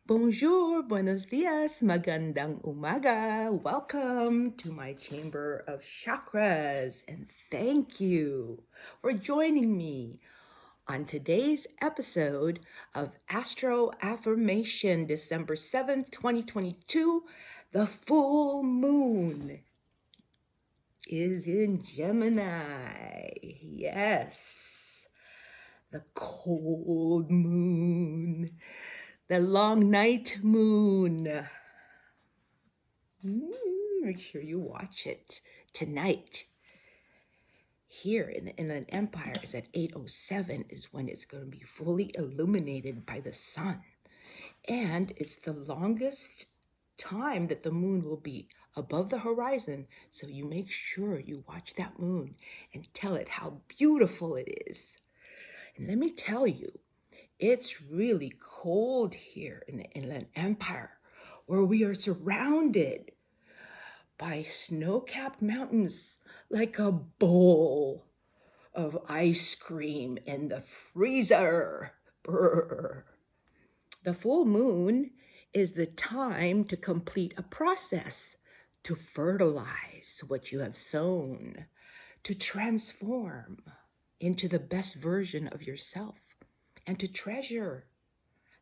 Bonjour, buenos dias, magandang umaga. Welcome to my Chamber of Chakras, and thank you for joining me on today's episode of Astro Affirmation, December 7th, 2022. The full moon is in Gemini. Yes, the cold moon. The long night moon. Make sure you watch it tonight. Here in the Inland Empire is at 8:07 is when it's going to be fully illuminated by the sun. And it's the longest time that the moon will be above the horizon. So you make sure you watch that moon and tell it how beautiful it is. And let me tell you, it's really cold here in the Inland Empire, where we are surrounded by snow-capped mountains like a bowl of ice cream in the freezer. Brr. The full moon is the time to complete a process, to fertilize what you have sown, to transform into the best version of yourself, and to treasure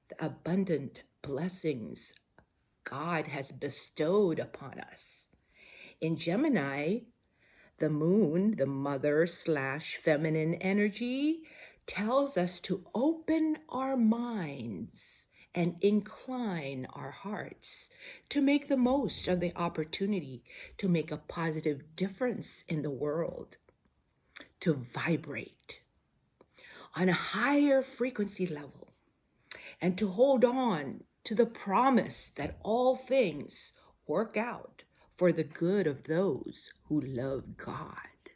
the abundant blessings God has bestowed upon us. In Gemini, the moon, the mother/feminine energy, tells us to open our minds and incline our hearts to make the most of the opportunity to make a positive difference in the world, to vibrate on a higher frequency level, and to hold on to the promise that all things work out for the good of those who love God.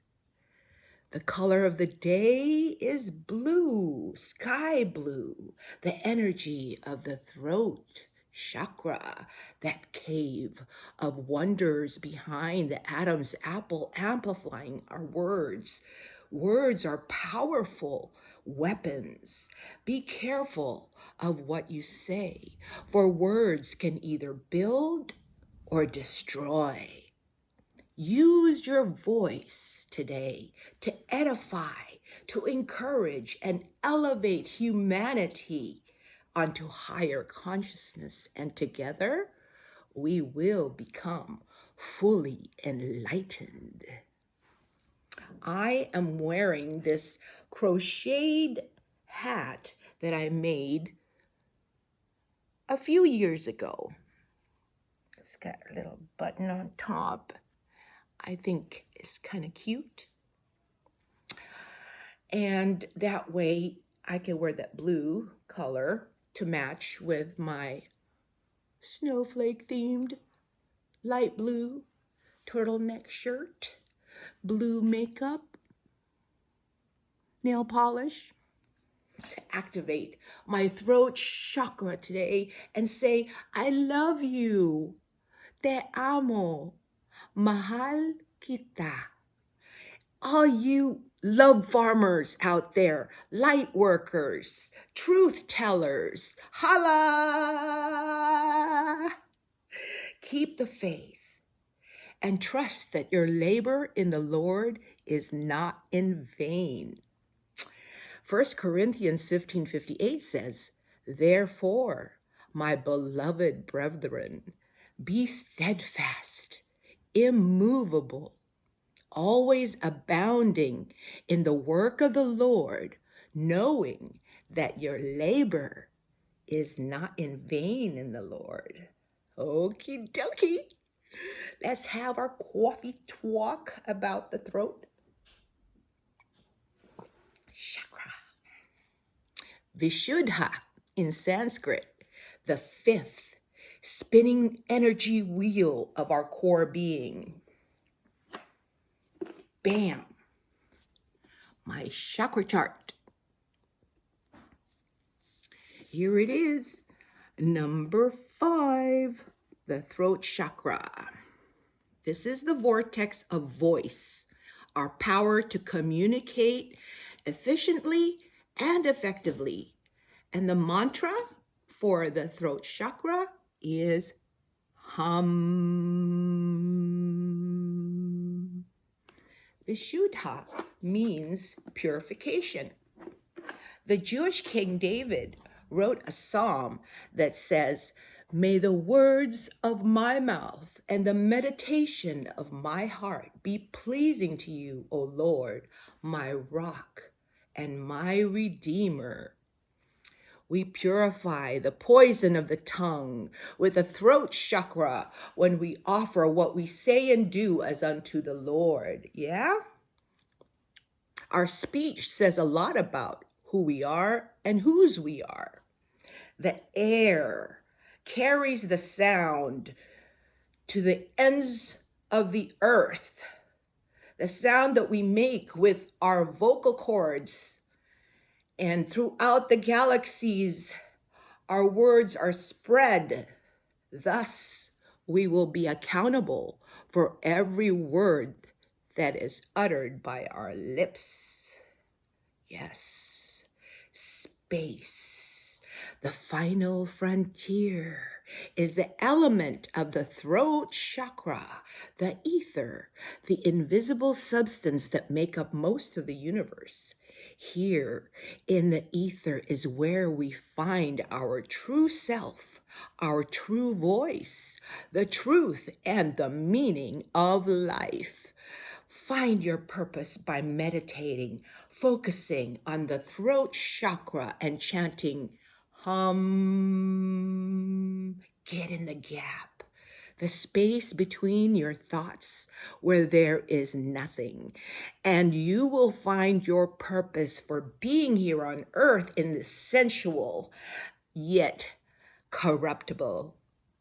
The color of the day is blue, sky blue, the energy of the throat chakra, that cave of wonders behind the Adam's apple, amplifying our words. Words are powerful weapons. Be careful of what you say, for words can either build or destroy. Use your voice today to edify, to encourage, and elevate humanity onto higher consciousness. And together, we will become fully enlightened. I am wearing this crocheted hat that I made a few years ago. It's got a little button on top. I think it's kind of cute. And that way I can wear that blue color to match with my snowflake themed light blue turtleneck shirt, blue makeup, nail polish, to activate my throat chakra today and say, I love you, te amo, mahal kita. All you love farmers out there, light workers, truth tellers, holla! Keep the faith and trust that your labor in the Lord is not in vain. 1 Corinthians 15:58 says, therefore, my beloved brethren, be steadfast, immovable, always abounding in the work of the Lord, knowing that your labor is not in vain in the Lord. Okie dokie. Let's have our coffee talk about the throat chakra. Vishuddha in Sanskrit, the fifth spinning energy wheel of our core being. Bam, my chakra chart. Here it is, number 5, the throat chakra. This is the vortex of voice, our power to communicate efficiently and effectively. And the mantra for the throat chakra is hum. Vishuddha means purification. The Jewish King David wrote a psalm that says, "May the words of my mouth and the meditation of my heart be pleasing to you, O Lord, my rock and my redeemer." We purify the poison of the tongue with the throat chakra when we offer what we say and do as unto the Lord. Yeah? Our speech says a lot about who we are and whose we are. The air carries the sound to the ends of the earth. The sound that we make with our vocal cords and throughout the galaxies, our words are spread. Thus, we will be accountable for every word that is uttered by our lips. Yes, space, the final frontier, is the element of the throat chakra, the ether, the invisible substance that make up most of the universe. Here in the ether is where we find our true self, our true voice, the truth and the meaning of life. Find your purpose by meditating, focusing on the throat chakra and chanting hum. Get in the gap, the space between your thoughts where there is nothing. And you will find your purpose for being here on earth in this sensual yet corruptible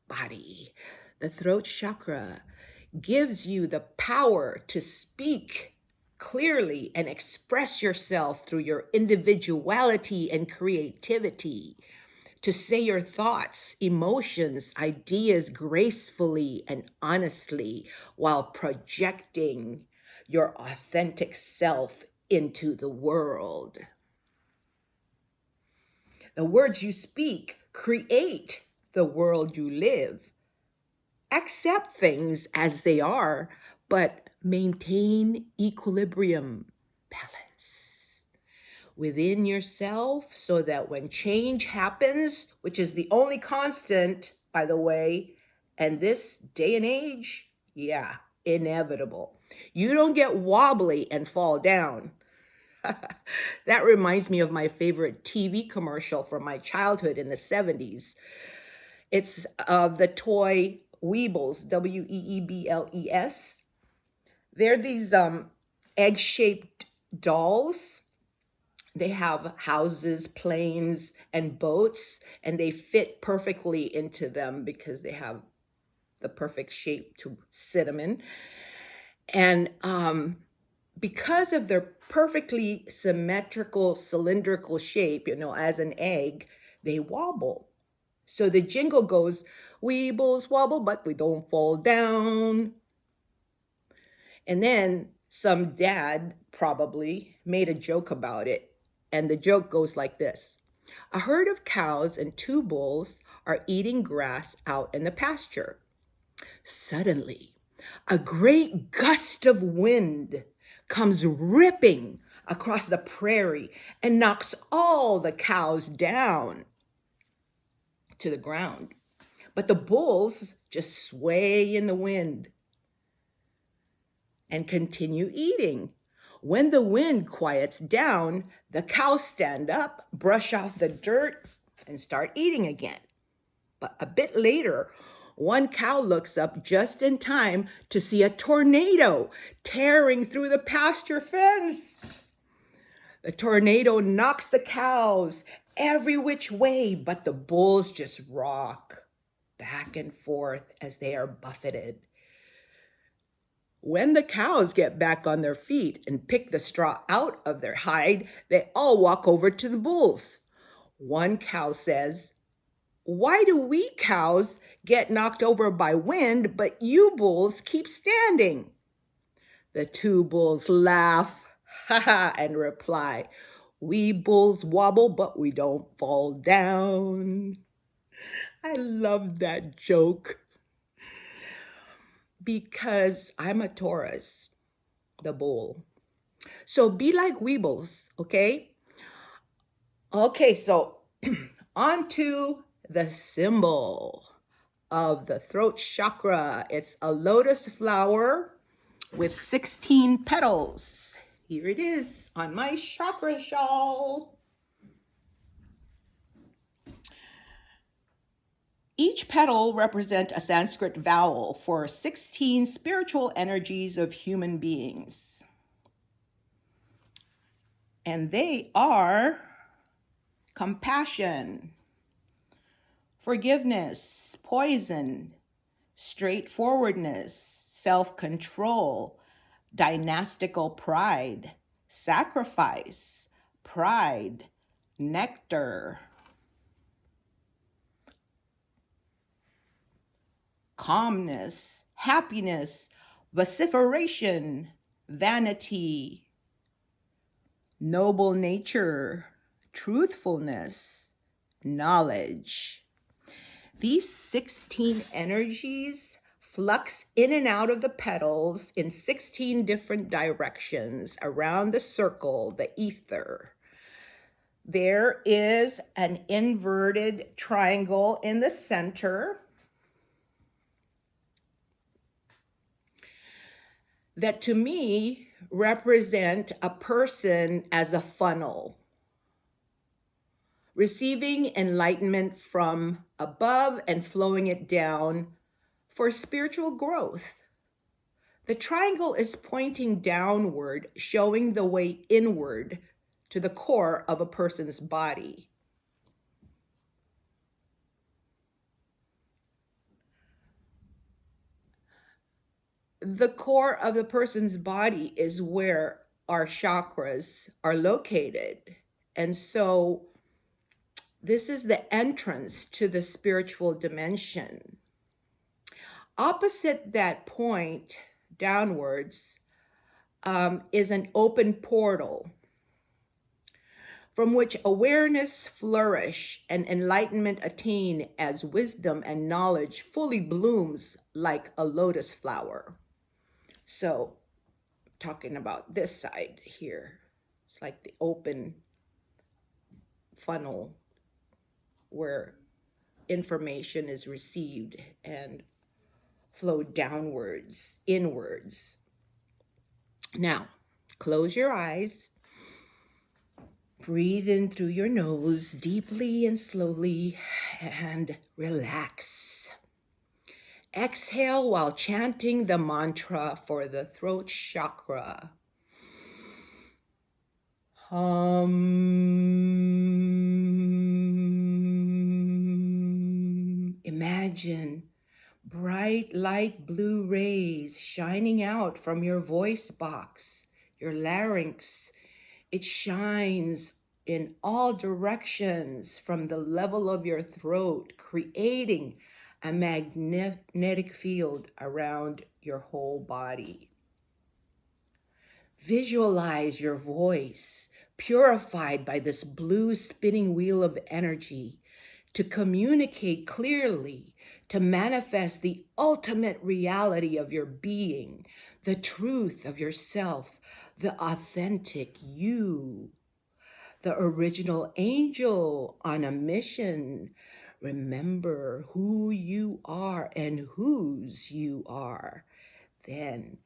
body. The throat chakra gives you the power to speak clearly and express yourself through your individuality and creativity, to say your thoughts, emotions, ideas gracefully and honestly while projecting your authentic self into the world. The words you speak create the world you live. Accept things as they are, but maintain equilibrium, balance within yourself so that when change happens, which is the only constant, by the way, and this day and age, yeah, inevitable. You don't get wobbly and fall down. That reminds me of my favorite TV commercial from my childhood in the 70s. It's of the toy Weebles, Weebles. They're these egg-shaped dolls. They have houses, planes, and boats, and they fit perfectly into them because they have the perfect shape to sit them in. And because of their perfectly symmetrical, cylindrical shape, as an egg, they wobble. So the jingle goes, "Weebles wobble, but we don't fall down." And then some dad probably made a joke about it. And the joke goes like this: a herd of cows and 2 bulls are eating grass out in the pasture. Suddenly, a great gust of wind comes ripping across the prairie and knocks all the cows down to the ground. But the bulls just sway in the wind and continue eating. When the wind quiets down, the cows stand up, brush off the dirt, and start eating again. But a bit later, one cow looks up just in time to see a tornado tearing through the pasture fence. The tornado knocks the cows every which way, but the bulls just rock back and forth as they are buffeted. When the cows get back on their feet and pick the straw out of their hide, they all walk over to the bulls. One cow says, "Why do we cows get knocked over by wind, but you bulls keep standing?" The 2 bulls laugh and reply, "We bulls wobble, but we don't fall down." I love that joke because I'm a Taurus, the bull. So be like Weebles, okay? Okay, so on to the symbol of the throat chakra. It's a lotus flower with 16 petals. Here it is on my chakra shawl. Each petal represents a Sanskrit vowel for 16 spiritual energies of human beings. And they are compassion, forgiveness, poison, straightforwardness, self-control, dynastical pride, sacrifice, pride, nectar, calmness, happiness, vociferation, vanity, noble nature, truthfulness, knowledge. These 16 energies flux in and out of the petals in 16 different directions around the circle, the ether. There is an inverted triangle in the center that to me represent a person as a funnel, receiving enlightenment from above and flowing it down for spiritual growth. The triangle is pointing downward, showing the way inward to the core of a person's body. The core of the person's body is where our chakras are located. And so this is the entrance to the spiritual dimension. Opposite that point, downwards, is an open portal from which awareness flourish and enlightenment attain as wisdom and knowledge fully blooms like a lotus flower. So, talking about this side here, it's like the open funnel where information is received and flowed downwards, inwards. Now, close your eyes. Breathe in through your nose deeply and slowly and relax. Exhale while chanting the mantra for the throat chakra. Imagine bright light blue rays shining out from your voice box, your larynx. It shines in all directions from the level of your throat, creating a magnetic field around your whole body. Visualize your voice purified by this blue spinning wheel of energy to communicate clearly, to manifest the ultimate reality of your being, the truth of yourself, the authentic you, the original angel on a mission. Remember who you are and whose you are. Then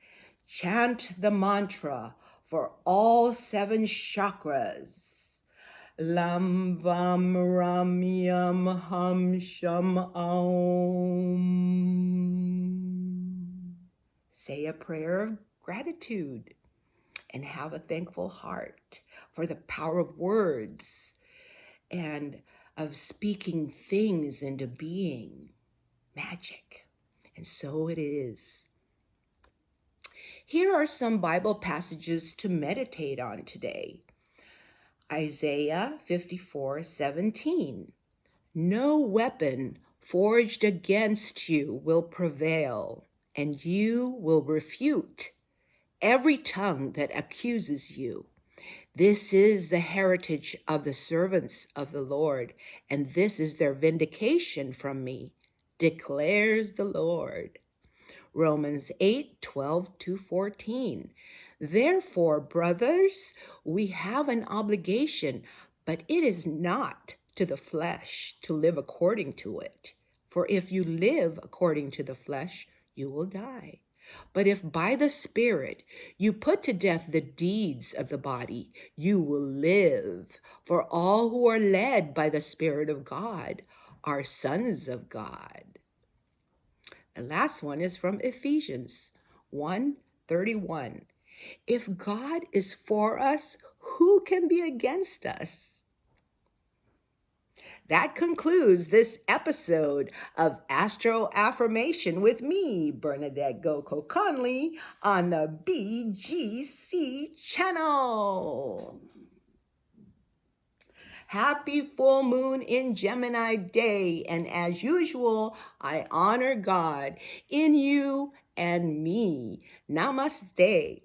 chant the mantra for all 7 chakras. Lam vam ram yam hum sham om. Say a prayer of gratitude and have a thankful heart for the power of words and of speaking things into being. Magic. And so it is. Here are some Bible passages to meditate on today. Isaiah 54:17. No weapon forged against you will prevail, and you will refute every tongue that accuses you. This is the heritage of the servants of the Lord, and this is their vindication from me, declares the Lord. Romans 8:12-14. Therefore, brothers, we have an obligation, but it is not to the flesh to live according to it. For if you live according to the flesh, you will die. But if by the Spirit you put to death the deeds of the body, you will live. For all who are led by the Spirit of God are sons of God. The last one is from Ephesians 1:31. If God is for us, who can be against us? That concludes this episode of Astro Affirmation with me, Bernadette Goko Conley, on the BGC channel. Happy full moon in Gemini day, and as usual, I honor God in you and me. Namaste.